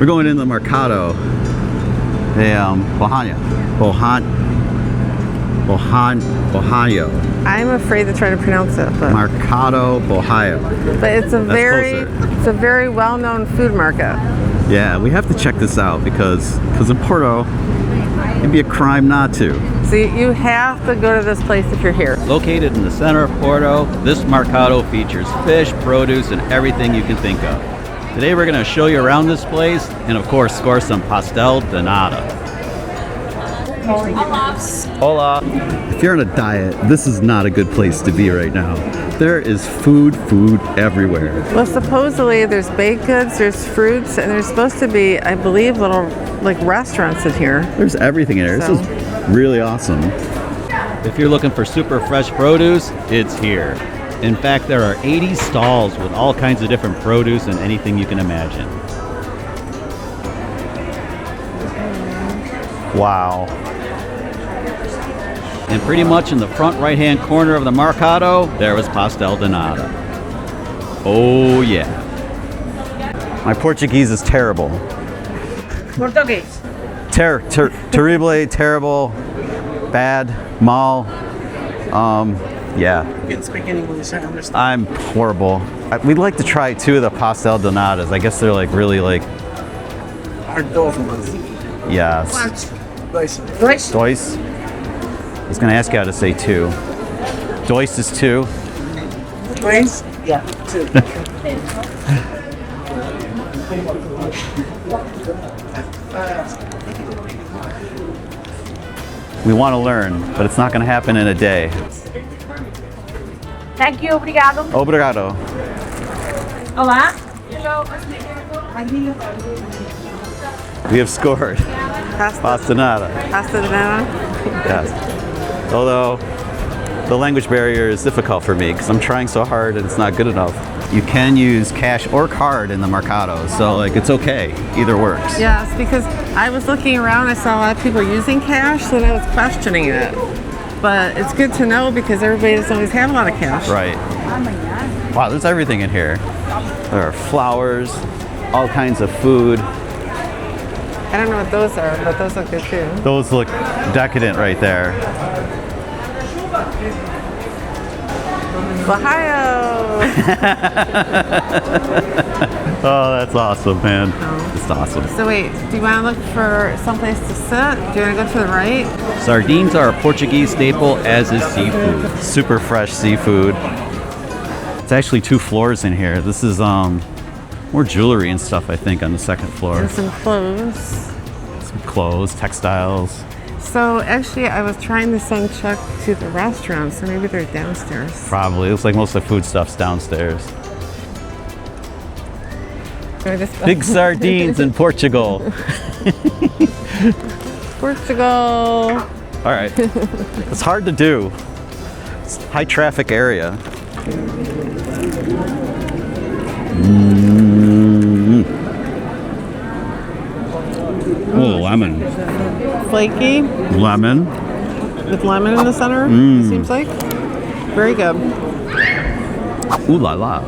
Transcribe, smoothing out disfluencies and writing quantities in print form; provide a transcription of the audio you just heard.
We're going into the Mercado. Bolhão. I'm afraid to try to pronounce it, but Mercado Bolhão. But it's a very well-known food market. Yeah, we have to check this out because in Porto, it'd be a crime not to. So you have to go to this place if you're here. Located in the center of Porto, this Mercado features fish, produce, and everything you can think of. Today we're going to show you around this place and of course score some pastel de nata. Hola. If you're on a diet, this is not a good place to be right now. There is food everywhere. Well, supposedly there's baked goods, there's fruits, and there's supposed to be, I believe, little like restaurants in here. There's everything in here. So. This is really awesome. If you're looking for super fresh produce, it's here. In fact, there are 80 stalls with all kinds of different produce and anything you can imagine. Wow. And pretty much in the front right-hand corner of the Mercado, there was pastel de nata. Oh yeah. My Portuguese is terrible. Portuguese. Terrible, terrible, bad, mal. Yeah. You can speak English, I understand. I'm horrible. We'd like to try 2 of the pastel de natas. I guess they're like really like. Yes. Dois. I was gonna ask you how to say 2. Dois is 2. Dois? Yeah, 2. We want to learn, but it's not gonna happen in a day. Thank you, obrigado. Obrigado. Olá. We have scored. Pasta nata. Pasta de nata. Yes. Although the language barrier is difficult for me because I'm trying so hard and it's not good enough. You can use cash or card in the Mercado, so like it's okay. Either works. Yes, because I was looking around, I saw a lot of people using cash, so I was questioning it. But it's good to know because everybody doesn't always have a lot of cash. Right. Wow, there's everything in here. There are flowers, all kinds of food. I don't know what those are, but those look good too. Those look decadent right there. Ohio! Oh, that's awesome, man. It's awesome. So wait, do you want to look for someplace to sit? Do you want to go to the right? Sardines are a Portuguese staple, as is seafood. Super fresh seafood. It's actually 2 floors in here. This is more jewelry and stuff, I think, on the 2nd floor. And some clothes. Some clothes, textiles. So actually, I was trying to send Chuck to the restaurant, so maybe they're downstairs. Probably. Looks like most of the food stuff's downstairs. Big sardines in Portugal. Portugal. All right. It's hard to do. It's a high traffic area. Oh, lemon. Flaky. Lemon. With lemon in the center, it seems like. Very good. Ooh la la.